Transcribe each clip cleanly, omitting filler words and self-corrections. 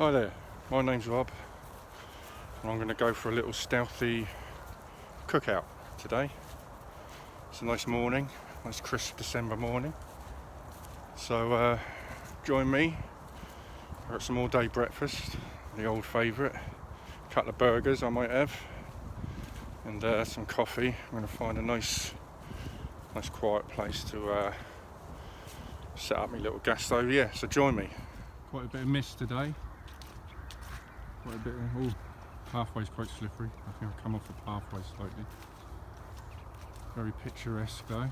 Hi there, my name's Rob and I'm going to go for a little stealthy cookout today. It's a nice morning, nice crisp December morning. So join me. I've got some all day breakfast, the old favourite, a couple of burgers I might have and some coffee. I'm going to find a nice quiet place to set up my little gas stove. Yeah, so join me. Quite a bit of mist today. Quite a bit of, pathway's quite slippery. I think I've come off the pathway slightly. Very picturesque though.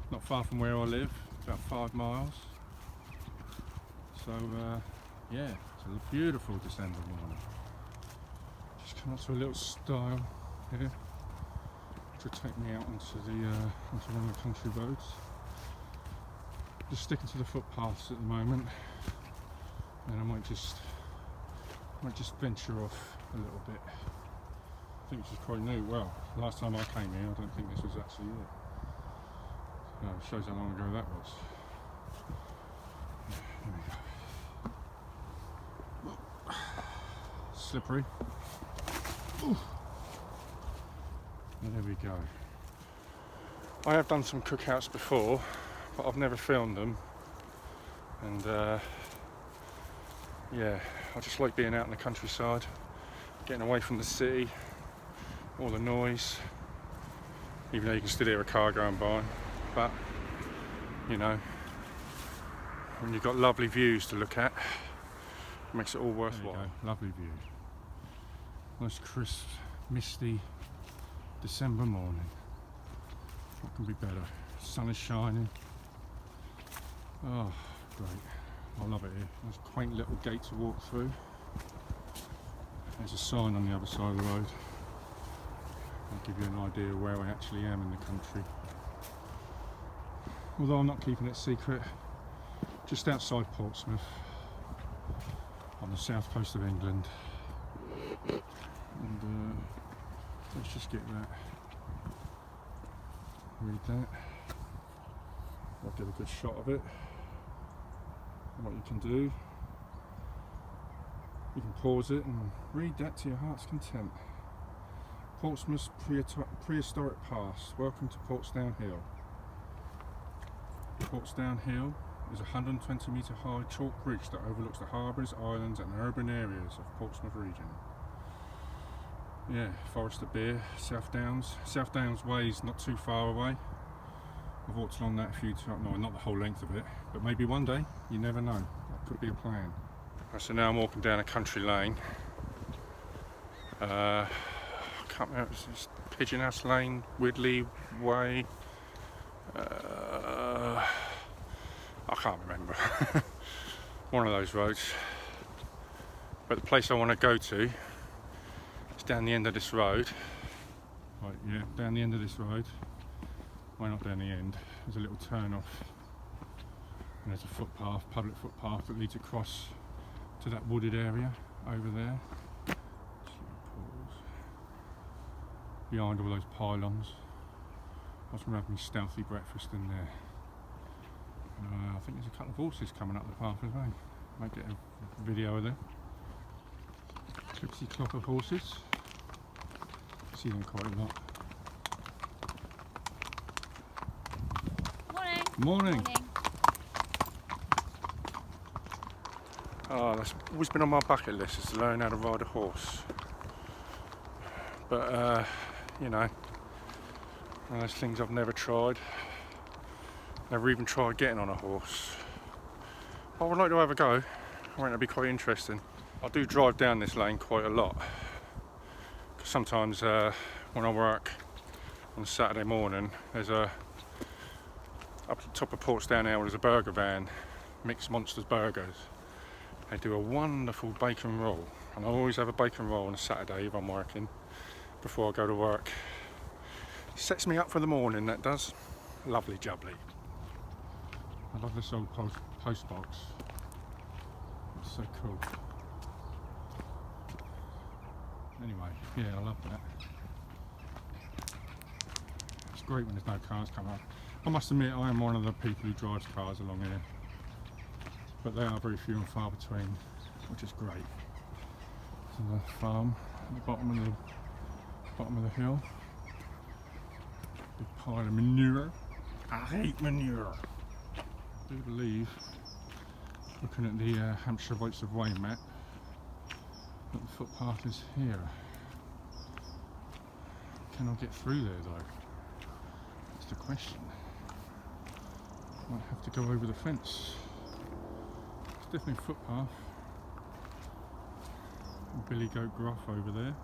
Not far from where I live, about 5 miles. So yeah, it's a beautiful December morning. Just come up to a little stile here to take me out onto one of the country roads. Just sticking to the footpaths at the moment, and I might just venture off a little bit. I think this is quite new. Well, last time I came here, I don't think this was actually it. It shows how long ago that was. Here we go. Slippery. Ooh. There we go. I have done some cookouts before, but I've never filmed them. And yeah, I just like being out in the countryside, getting away from the city, all the noise, even though you can still hear a car going by. But, you know, when you've got lovely views to look at, it makes it all worthwhile. There you go. Lovely view. Nice crisp, misty December morning. What can be better? Sun is shining. Oh, great. I love it here. There's a quaint little gate to walk through. There's a sign on the other side of the road. I'll give you an idea of where I actually am in the country. Although I'm not keeping it secret, just outside Portsmouth, on the south coast of England. And let's just get that. Read that. I'll get a good shot of it. What you can do, you can pause it and read that to your heart's content. Portsmouth's prehistoric past. Welcome to Portsdown Hill. Portsdown Hill is a 120 metre high chalk bridge that overlooks the harbours, islands and urban areas of Portsmouth region. Yeah, Forest of Beer, South Downs. South Downs Way is not too far away. I've walked along that a few times, no, not the whole length of it, but maybe one day, you never know, that could be a plan. So now I'm walking down a country lane. I can't remember, it's Pigeon House Lane, Widley Way, I can't remember. One of those roads. But the place I want to go to is down the end of this road. Right, yeah, down the end of this road. Well, not down the end, there's a little turn off and there's a footpath, public footpath that leads across to that wooded area over there. Just pause. Behind all those pylons. I was going to have my stealthy breakfast in there. I think there's a couple of horses coming up the path as well. Might get a video of them. Clipsy clop of horses. See them quite a lot. Morning. Morning. Oh, that's always been on my bucket list, is to learn how to ride a horse. But, you know, one of those things I've never tried. Never even tried getting on a horse. I would like to have a go. I think it'd be quite interesting. I do drive down this lane quite a lot. Because sometimes when I work on a Saturday morning, there's up at the top of Portsdown Hill, there's a burger van, Mixed Monsters Burgers. They do a wonderful bacon roll, and I always have a bacon roll on a Saturday if I'm working, before I go to work. Sets me up for the morning, that does. Lovely jubbly. I love this old post box. It's so cool. Anyway, yeah, I love that. It's great when there's no cars coming up. I must admit, I am one of the people who drives cars along here, but they are very few and far between. which is great. So the farm at the bottom of the hill. Big pile of manure. I hate manure. I do believe, looking at the Hampshire Rights of Way map, that the footpath is here. Can I get through there though? That's the question. Might have to go over the fence. It's definitely a footpath. Billy Goat Gruff over there.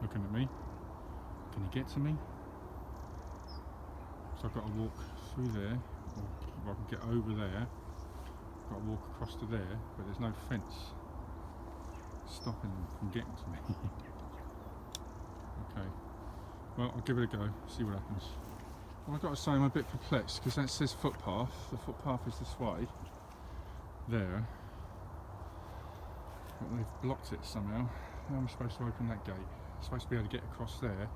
Looking at me. Can you get to me? So I've got to walk through there, or if I can get over there, I've got to walk across to there, but there's no fence stopping them from getting to me. Okay, well, I'll give it a go, see what happens. Well, I've got to say I'm a bit perplexed because that says footpath. The footpath is this way, there, but they've blocked it somehow. How am I supposed to open that gate? I'm supposed to be able to get across there,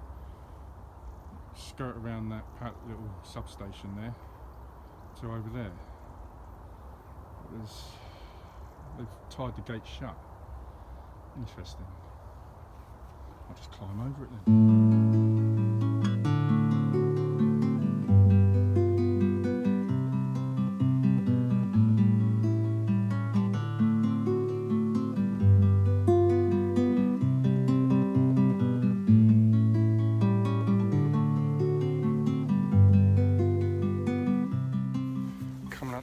skirt around that little substation there to over there. But they've tied the gate shut. Interesting. I'll just climb over it then.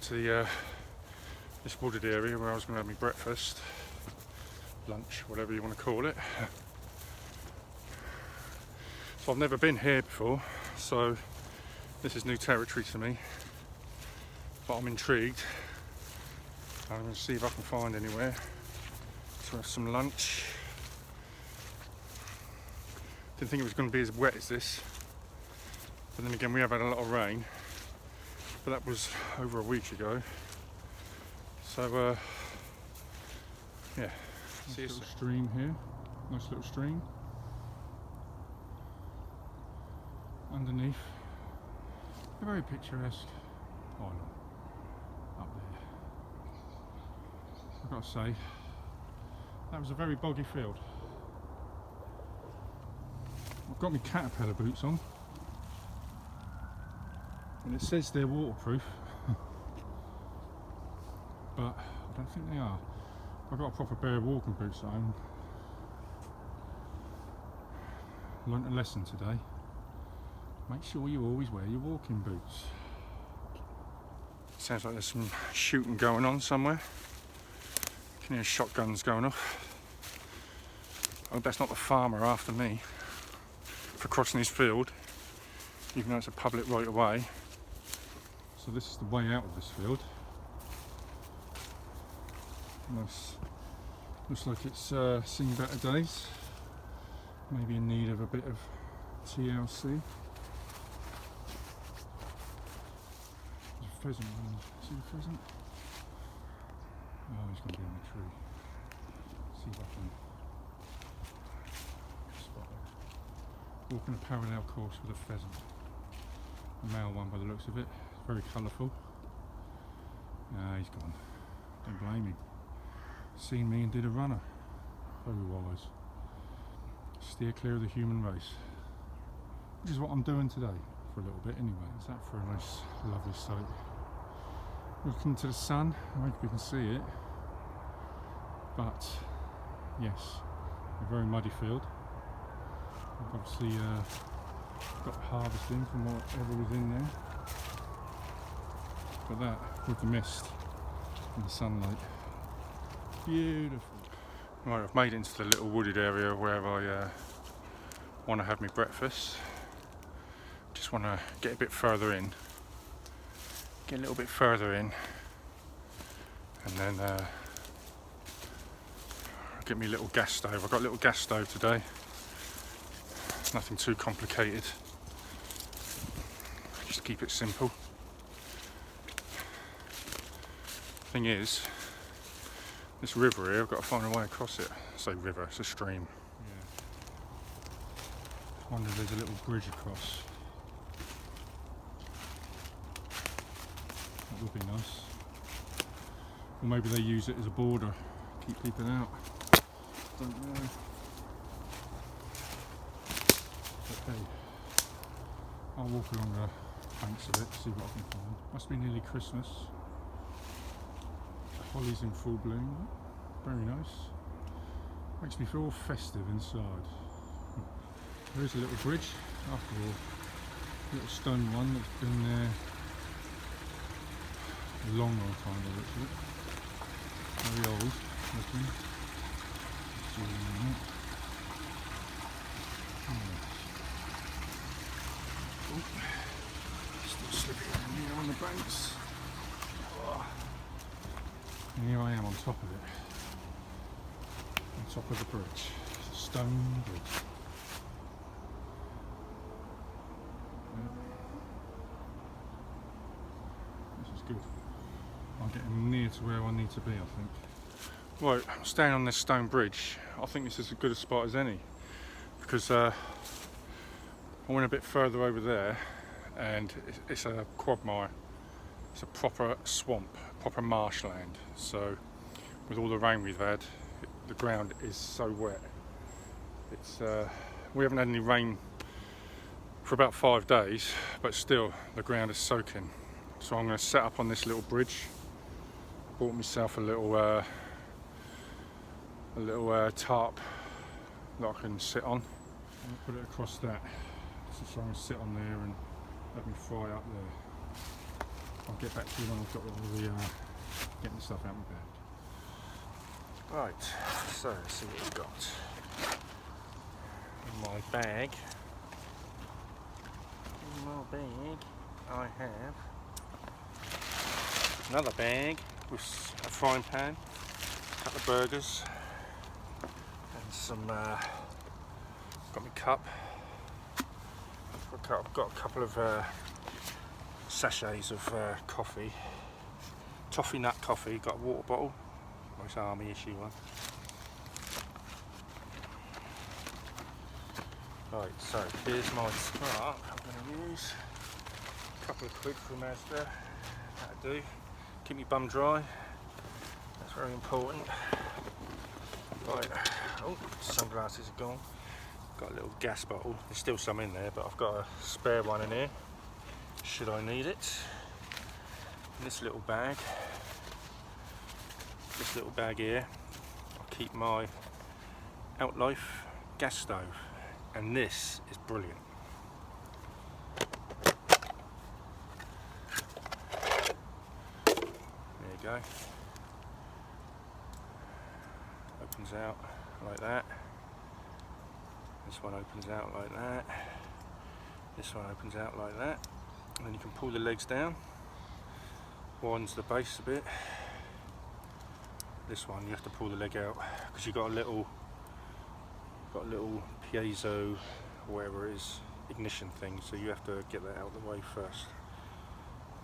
To this wooded area where I was going to have my breakfast, lunch, whatever you want to call it. So I've never been here before, so this is new territory to me, but I'm intrigued. I'm going to see if I can find anywhere to have some lunch. Didn't think it was going to be as wet as this, but then again we have had a lot of rain. But that was over a week ago. So yeah. Nice little stream here. Nice little stream. Underneath a very picturesque island up there. I've got to say, that was a very boggy field. I've got my caterpillar boots on. And it says they're waterproof, but I don't think they are. I've got a proper pair of walking boots on. Learnt a lesson today. Make sure you always wear your walking boots. Sounds like there's some shooting going on somewhere. You can hear shotguns going off. I hope that's not the farmer after me for crossing his field, even though it's a public right of way. So this is the way out of this field. Nice. Looks like it's seen better days. Maybe in need of a bit of TLC. There's a pheasant. See the pheasant? Oh, he's going to be in the tree. See if I can spot it. Walking a parallel course with a pheasant. A male one by the looks of it. Very colourful. Ah, he's gone. Don't blame him. Seen me and did a runner. Very wise. Steer clear of the human race. Which is what I'm doing today, for a little bit anyway. Is that for a nice, lovely sight? Looking to the sun, I hope you can see it. But, yes, a very muddy field. I've obviously got harvesting from whatever was in there. But that, with the mist and the sunlight, beautiful. Right, I've made it into the little wooded area where I want to have my breakfast. Just want to get a bit further in. Get a little bit further in. And then get me a little gas stove. I've got a little gas stove today. Nothing too complicated. Just keep it simple. Thing is, this river here, I've got to find a way across it. I say river, it's a stream. Yeah. I wonder if there's a little bridge across. That would be nice. Or maybe they use it as a border, keep people out. Don't know. Okay, I'll walk along the banks of it, see what I can find. Must be nearly Christmas. Holly's in full bloom. Very nice. Makes me feel all festive inside. There is a little bridge, after all. A little stone one that's been there a long time by the looks of it. Very old looking. Still slipping in here on the banks. And here I am on top of it. On top of the bridge. It's a stone bridge. This is good. I'm getting near to where I need to be, I think. Right, I'm staying on this stone bridge. I think this is as good a spot as any, because I went a bit further over there and it's a quagmire. It's a proper swamp, proper marshland. So with all the rain we've had, the ground is so wet. It's we haven't had any rain for about 5 days, but still the ground is soaking. So I'm going to set up on this little bridge. Bought myself a little tarp that I can sit on. I'll put it across that, so I can sit on there and let me fry up there. I'll get back to you when I've got all the getting the stuff out of my bag. Right, so let's see what we've got in my bag. In my bag, I have another bag with a frying pan, a couple of burgers, and some. Got my cup. I've got a couple of sachets of coffee, toffee nut coffee. Got a water bottle, nice army issue one. Right, so here's my spark. I'm going to use a couple of quid from Asda. That'll do. Keep me bum dry. That's very important. Right. Oh, sunglasses are gone. Got a little gas bottle. There's still some in there, but I've got a spare one in here, should I need it. In this little bag here, I'll keep my Outlife gas stove, and this is brilliant. There you go. Opens out like that. This one opens out like that. This one opens out like that. And then you can pull the legs down. Widens the base a bit. This one you have to pull the leg out because you've got a little piezo, whatever it is, ignition thing. So you have to get that out of the way first.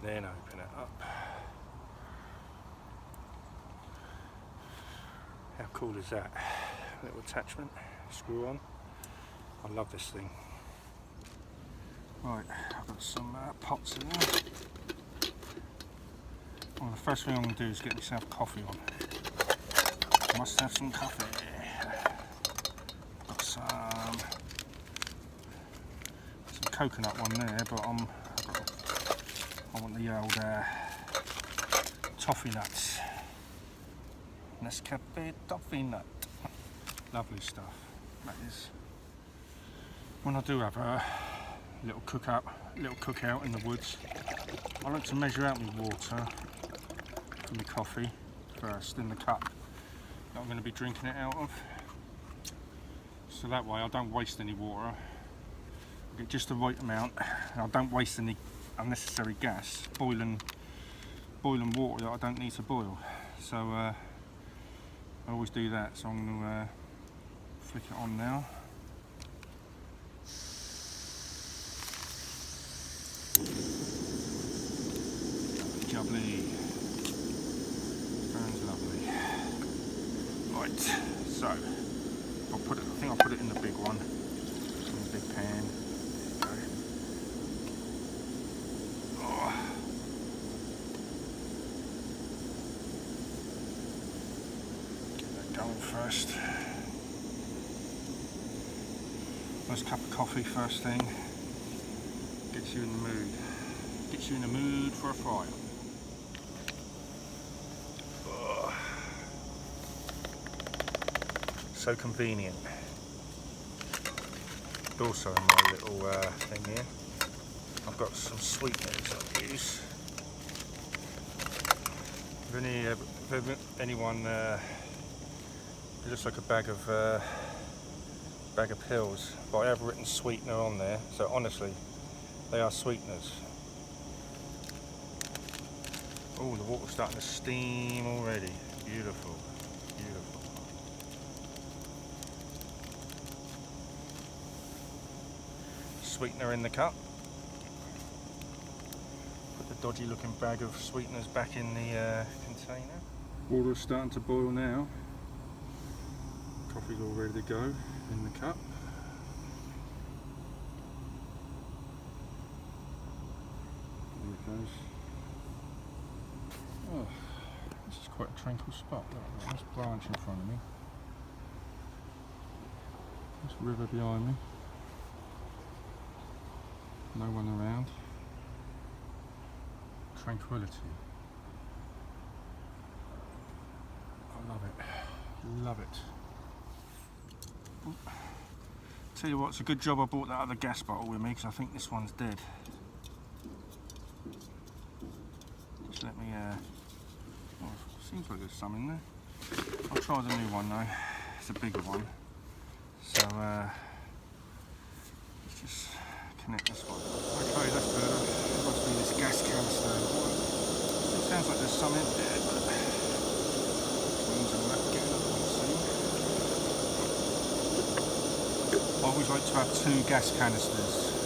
Then open it up. How cool is that? Little attachment, screw on. I love this thing. Right, I've got some pots in there. Well, the first thing I'm going to do is get myself coffee on. Must have some coffee. Got some coconut one there, but I want the old toffee nuts. Nescafe toffee nut. Lovely stuff. That is. When I do have a little cookout in the woods, I like to measure out my water and my coffee first in the cup that I'm going to be drinking it out of. So that way I don't waste any water. I get just the right amount, and I don't waste any unnecessary gas boiling water that I don't need to boil. So I always do that. So I'm going to flick it on now. Lovely. Burns lovely. Right, so I think I'll put it in the big one. In the big pan. There you go. Oh. first. Nice cup of coffee first thing. Gets you in the mood. Gets you in the mood for a fire. Oh. So convenient. Also in my little thing here, I've got some sweeteners I'll use. If anyone, it looks like a bag of pills, but I have written sweetener on there, so honestly, they are sweeteners. Oh, the water's starting to steam already. Beautiful, beautiful. Sweetener in the cup. Put the dodgy looking bag of sweeteners back in the container. Water's starting to boil now. Coffee's all ready to go in the cup. There it goes. Oh, this is quite a tranquil spot. Look, nice branch in front of me. This river behind me. No one around. Tranquility. I love it. Love it. Oh. Tell you what, it's a good job I brought that other gas bottle with me, because I think this one's dead. Just let me, oh, seems like there's some in there. I'll try the new one though. It's a bigger one. So, let's just connect this one. Okay, that's better. It must be this gas canister. Still sounds like there's some in there, but means I'm going to have to get another one soon. I always like to have two gas canisters.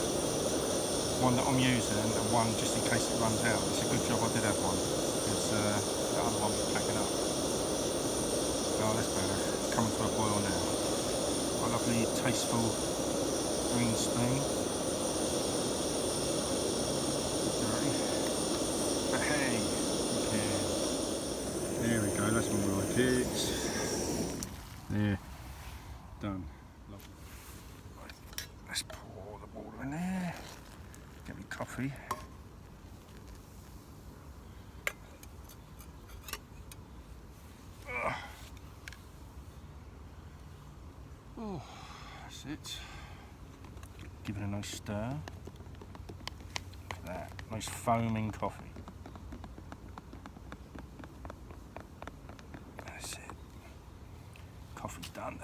One that I'm using and one just in case it runs out. It's a good job I did have one, because the other one was packing up. Oh, that's better. It's coming to a boil now. A lovely, tasteful green spoon. But hey, okay. There we go, that's more like it. There, done. Lovely. Right, let's pour the water in there. Get me coffee. Oh, that's it. Give it a nice stir. Look at that, nice foaming coffee. That's it. Coffee's done.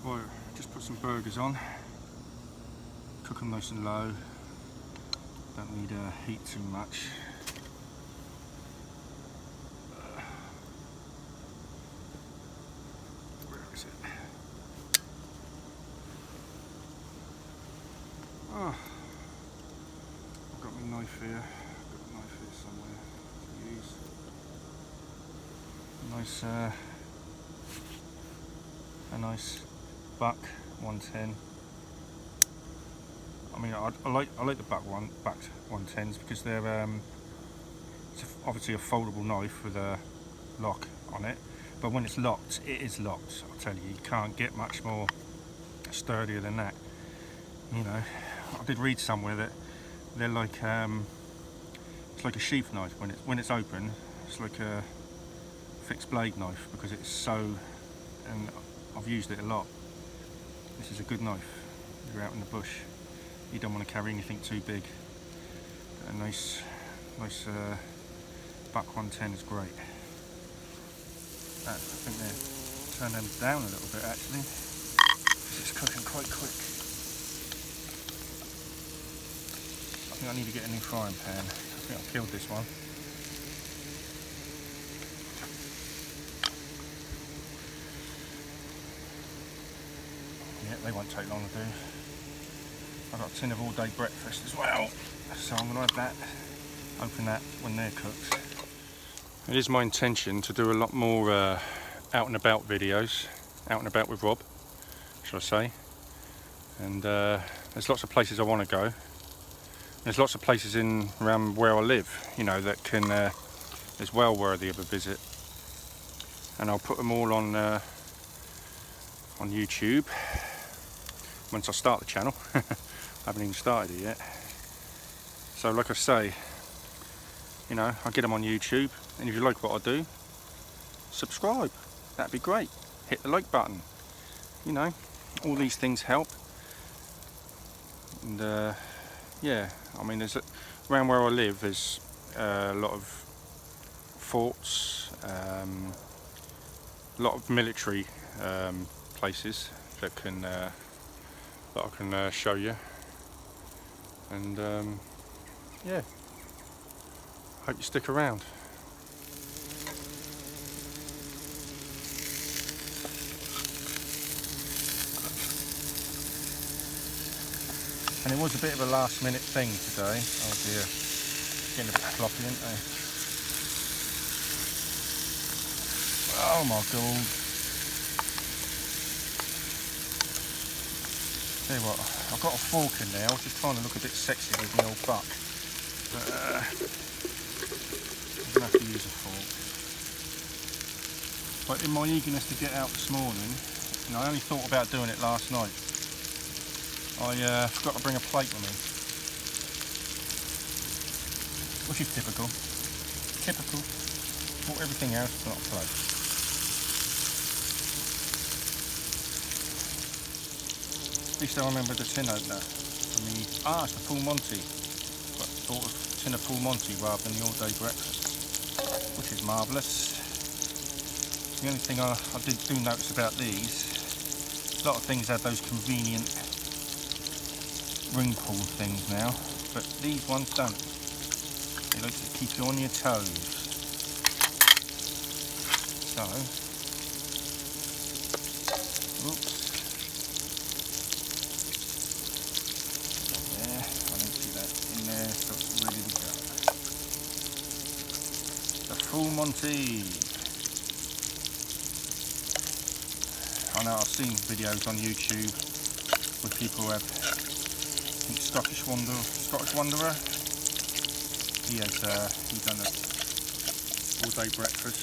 Right, just put some burgers on. Cook them nice and low. Don't need heat too much. Where is it? Oh, I've got my knife here. I've got a knife here somewhere to use. A nice buck 110. I mean, I like the buck 110s because they're it's obviously a foldable knife with a lock on it. But when it's locked, it is locked. I'll tell you, you can't get much more sturdier than that. You know, I did read somewhere that they're like it's like a sheath knife. When it's open, it's like a fixed blade knife because it's so. And I've used it a lot. This is a good knife. You're out in the bush. You don't want to carry anything too big. A nice buck 110 is great. I think they're turn them down a little bit actually, because it's cooking quite quick. I think I need to get a new frying pan. I think I've killed this one. Yeah, they won't take long to do. I've got a tin of all day breakfast as well, so I'm going to have that, open that when they're cooked. It is my intention to do a lot more out and about videos, out and about with Rob, shall I say. And there's lots of places I want to go. There's lots of places around where I live, you know, that is well worthy of a visit. and I'll put them all on YouTube once I start the channel. I haven't even started it yet. So like I say, you know, I'll get them on YouTube, and if you like what I do, subscribe. That'd be great. Hit the like button. You know, all these things help. And yeah, I mean, around where I live, there's a lot of forts, a lot of military places that I can show you. And yeah, hope you stick around. And it was a bit of a last minute thing today. Oh dear, getting a bit floppy, aren't they? Oh my god. Tell you what, I've got a fork in there. I was just trying to look a bit sexy with my old buck. But I'm going to have to use a fork. But in my eagerness to get out this morning, you know, I only thought about doing it last night. I forgot to bring a plate with me, which is typical. Bought everything else, but not a plate. At least I remember the tin opener from the, it's the full Monty. But bought a tin of full Monty rather than the all-day breakfast, which is marvellous. The only thing I do notice about these, a lot of things have those convenient ring pull things now, but these ones don't. They like to keep you on your toes. So, oops. There, I don't see that in there, so it's ready to go. The full Monty. I know I've seen videos on YouTube with people who have Scottish Wanderer. He's done a all-day breakfast,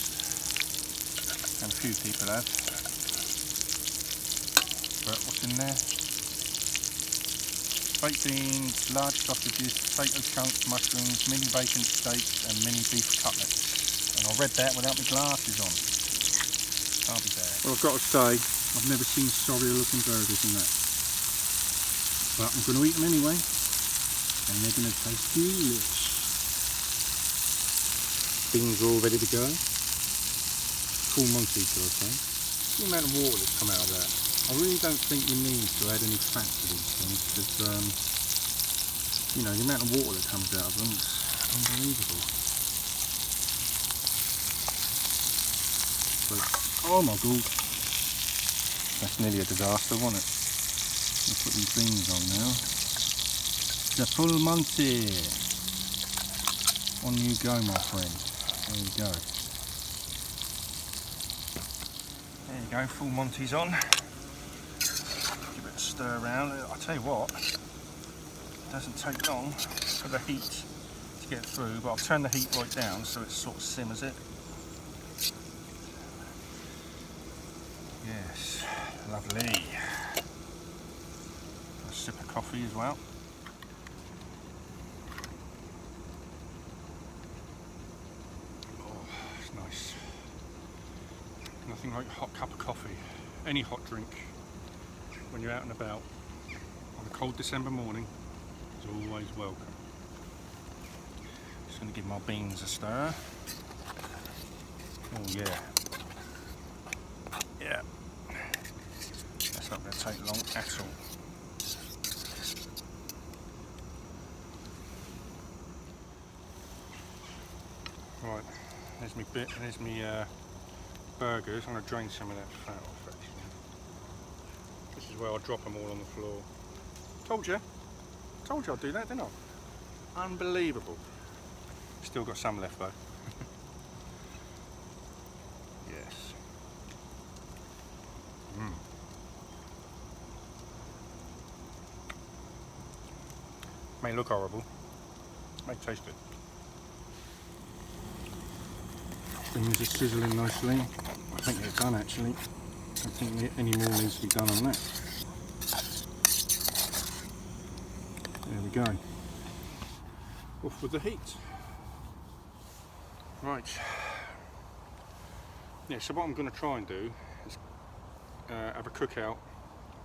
and a few people have. But what's in there? Baked beans, large sausages, potato chunks, mushrooms, mini bacon steaks, and mini beef cutlets. And I read that without my glasses on. I'll be there. Well, I've got to say, I've never seen sorrier looking burgers than that. But I'm going to eat them anyway, and they're going to taste delicious. Beans are all ready to go. Full Monty, shall I say. The amount of water that's come out of that. I really don't think you need to add any fat to these things, because, you know, the amount of water that comes out of them is unbelievable. But, oh my god, that's nearly a disaster, wasn't it? Let's put these beans on now. The full Monty. On you go, my friend. There you go. There you go, full Monty's on. Give it a stir around. I'll tell you what, it doesn't take long for the heat to get through, but I'll turn the heat right down so it sort of simmers it. Yes, lovely. Sip of coffee as well. Oh, it's nice. Nothing like a hot cup of coffee. Any hot drink when you're out and about on a cold December morning is always welcome. Just going to give my beans a stir. Oh yeah. Yeah. That's not going to take long at all. Right, there's me burgers. I'm going to drain some of that fat off actually. This is where I'll drop them all on the floor. Told you I'd do that, didn't I? Unbelievable. Still got some left though. Yes. May look horrible. May taste good. Things are sizzling nicely. think they're done actually. I don't think any more needs to be done on that. There we go. Off with the heat. Right. Yeah, so what I'm going to try and do is have a cookout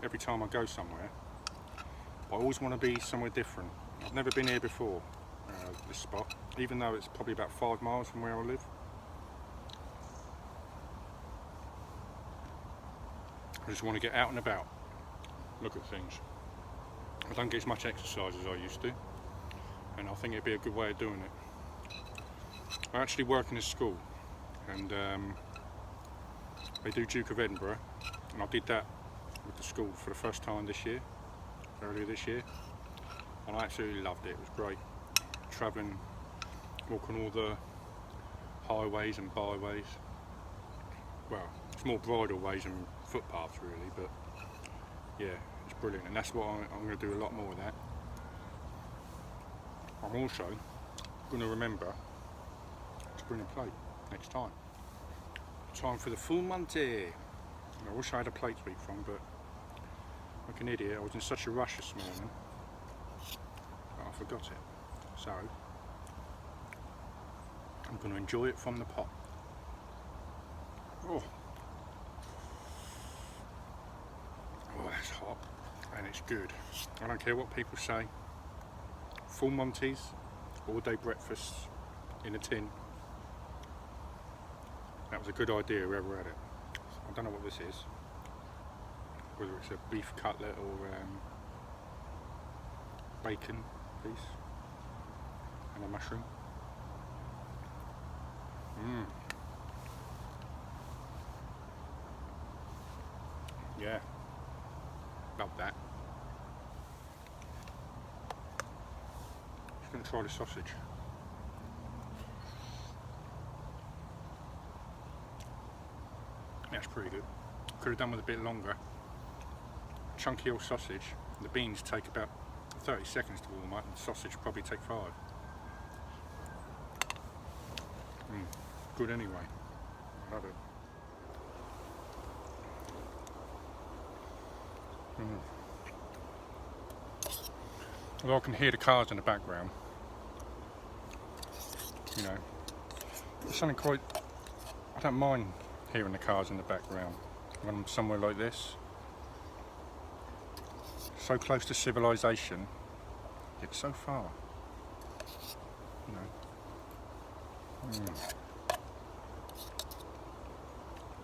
every time I go somewhere. I always want to be somewhere different. I've never been here before, this spot, even though it's probably about 5 miles from where I live. I just want to get out and about, look at things. I don't get as much exercise as I used to, and I think it'd be a good way of doing it. I actually work in a school, and they do Duke of Edinburgh, and I did that with the school for the first time this year, earlier this year, and I absolutely loved it. It was great, travelling, walking all the highways and byways. Well, it's more bridle ways and footpaths really, but yeah, it's brilliant, and that's what I'm going to do, a lot more of that. I'm also going to remember to bring a plate next time. Time for the full Monty. I wish I had a plate to eat from, but like an idiot, I was in such a rush this morning that I forgot it. So I'm going to enjoy it from the pot. Oh, that's hot and it's good. I don't care what people say. Full Monties, all day breakfasts in a tin. That was a good idea, whoever had it. I don't know what this is. Whether it's a beef cutlet or bacon piece and a mushroom. Yeah, love that. Just going to try the sausage. That's pretty good. Could have done with a bit longer. Chunky old sausage. The beans take about 30 seconds to warm up, and the sausage probably take 5. Good anyway. Love it. Although I can hear the cars in the background, you know, it's something quite, I don't mind hearing the cars in the background when I'm somewhere like this, so close to civilization, yet so far, you know.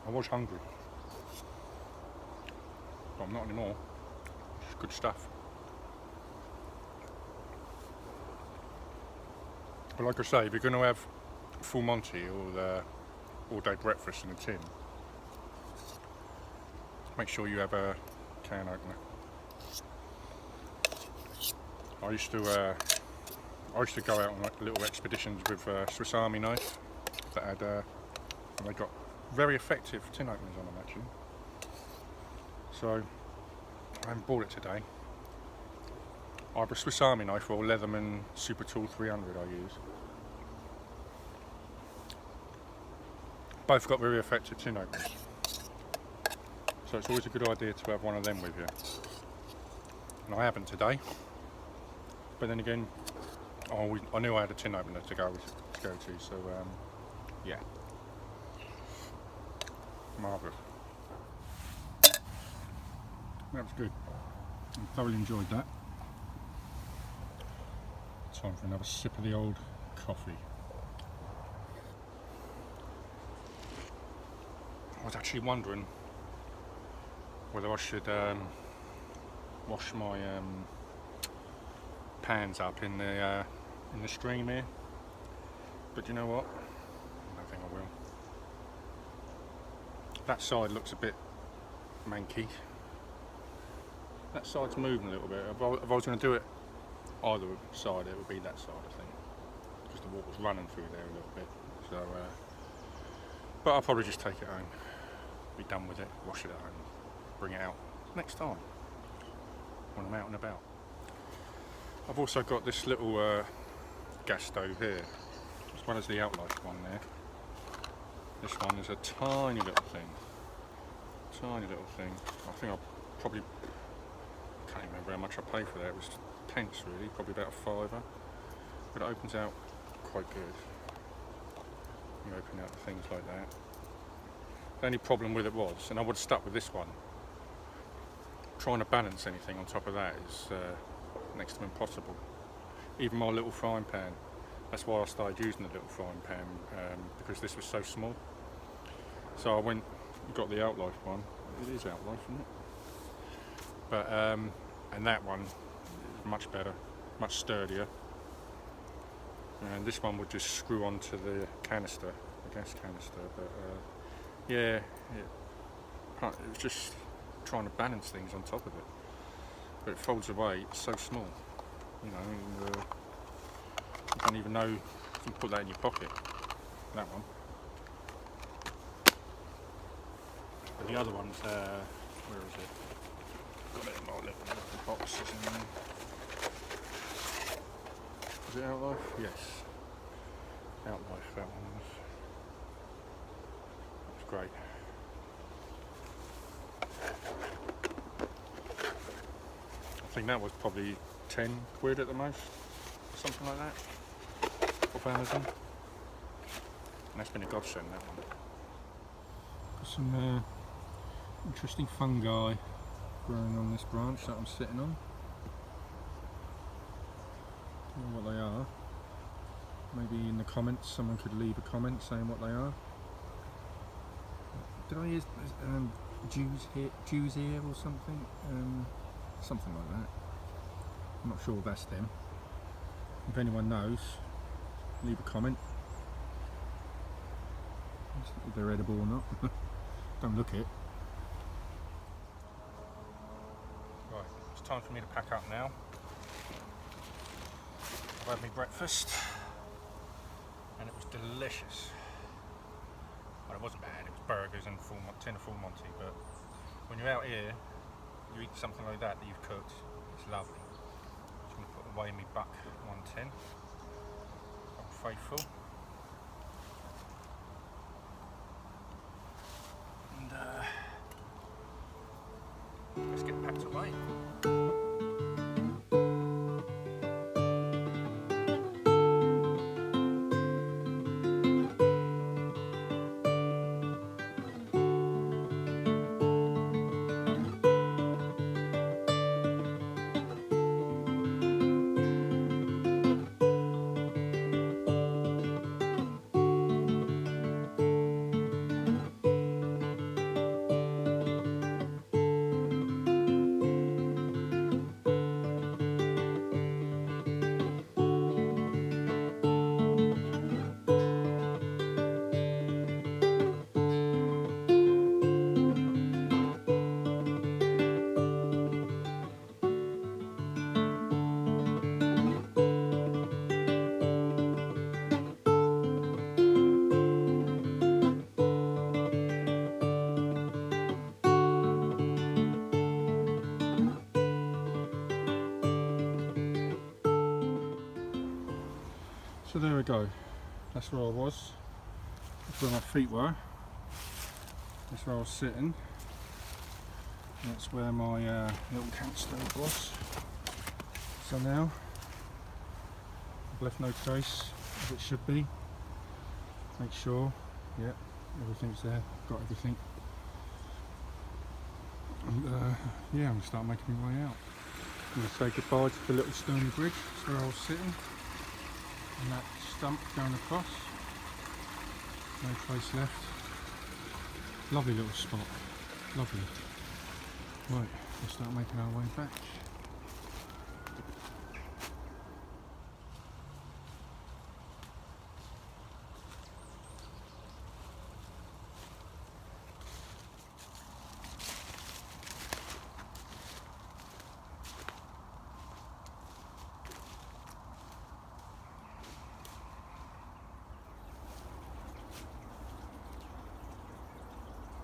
I was hungry, but I'm not anymore. It's good stuff. But like I say, if you're going to have full Monty or the all-day breakfast in a tin, make sure you have a can opener. I used to go out on like little expeditions with a Swiss Army knife that had, and they got very effective tin openers on them actually. So I haven't bought it today. Either a Swiss Army knife or Leatherman Super Tool 300 I use. Both got very effective tin openers. So it's always a good idea to have one of them with you. And I haven't today. But then again, I knew I had a tin opener to go to, so yeah. Marvellous. That was good. I thoroughly enjoyed that. Time for another sip of the old coffee. I was actually wondering whether I should wash my pans up in the stream here, but you know what? I think I will. That side looks a bit manky. That side's moving a little bit. If I was going to do it either side, it would be that side, I think, because the water's running through there a little bit. So, but I'll probably just take it home, be done with it, wash it at home, bring it out next time when I'm out and about. I've also got this little gas stove here, as well as the outlight one there. This one is a tiny little thing. Tiny little thing. I think I probably can't even remember how much I paid for that. It was pence really, probably about a £5. But it opens out quite good. You open out things like that. The only problem with it was, and I would have stuck with this one, trying to balance anything on top of that is next to impossible. Even my little frying pan. That's why I started using the little frying pan, because this was so small. So I went and got the Outlife one. It is Outlife, isn't it? But and that one is much better, much sturdier. And this one would just screw onto the canister, the gas canister. But yeah, it was just trying to balance things on top of it. But it folds away. It's so small. You know, you don't even know if you can put that in your pocket. That one. But the other one's where is it? Got it in my little boxes in there. Is it Outlife? Yes. Outlife, that one was. That's great. I think that was probably 10 quid at the most, something like that, off Amazon. And that's been a godsend, that one. Got some interesting fungi growing on this branch that I'm sitting on. Don't know what they are. Maybe in the comments someone could leave a comment saying what they are. Did I use Jews here or something? Something like that. I'm not sure that's them. If anyone knows, leave a comment. If they're edible or not. Don't look it. Right, it's time for me to pack up now. I've had my breakfast and it was delicious. Well, it wasn't bad, it was burgers and tin of full Monty, but when you're out here, you eat something like that you've cooked, it's lovely. Just going to put away my buck 110. I'm faithful. And let's get packed away. So there we go, that's where I was, that's where my feet were, that's where I was sitting, that's where my little camp stove was. So now, I've left no trace as it should be, make sure, yeah, everything's there, got everything. And yeah, I'm going to start making my way out. I'm going to say goodbye to the little stone bridge, that's where I was sitting. And that stump going across, no trace left. Lovely little spot, lovely. Right, we'll start making our way back.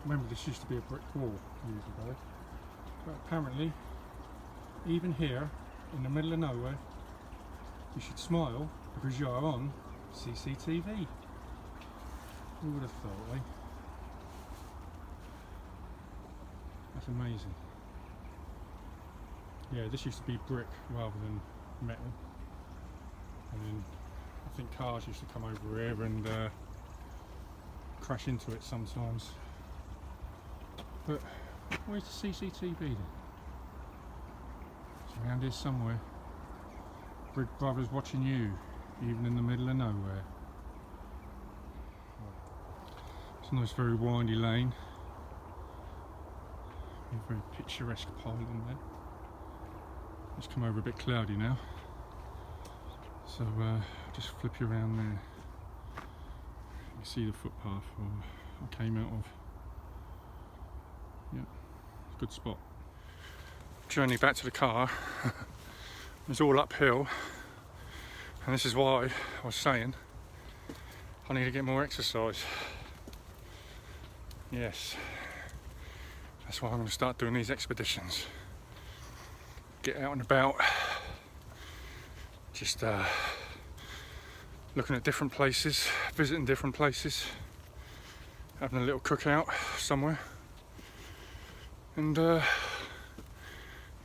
Remember, this used to be a brick wall years ago, but apparently even here in the middle of nowhere you should smile because you are on CCTV. Who would have thought, eh? That's amazing. Yeah, this used to be brick rather than metal. And then I think cars used to come over here and crash into it sometimes. But where's the CCTV then? It's around here somewhere. Big Brother's watching you, even in the middle of nowhere. It's a nice, very windy lane. A very picturesque pylon there. It's come over a bit cloudy now. So just flip you around there. You can see the footpath I came out of. Yeah, it's a good spot. Journey back to the car. It's all uphill, and this is why I was saying I need to get more exercise. Yes, that's why I'm going to start doing these expeditions. Get out and about, just looking at different places, visiting different places, having a little cookout somewhere, and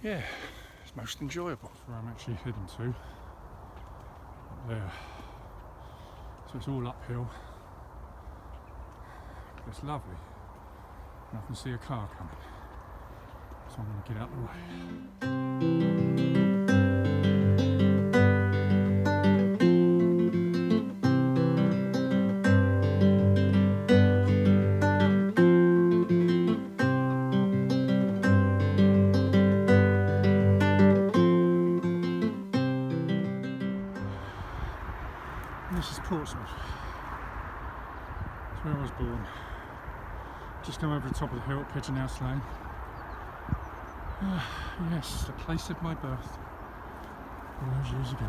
yeah, it's most enjoyable. That's where I'm actually heading to, up there. So it's all uphill, but it's lovely. And I can see a car coming, so I'm going to get out of the way. This is Portsmouth. It's where I was born. Just come over the top of the hill at Pigeon House Lane. Yes, the place of my birth all those years ago.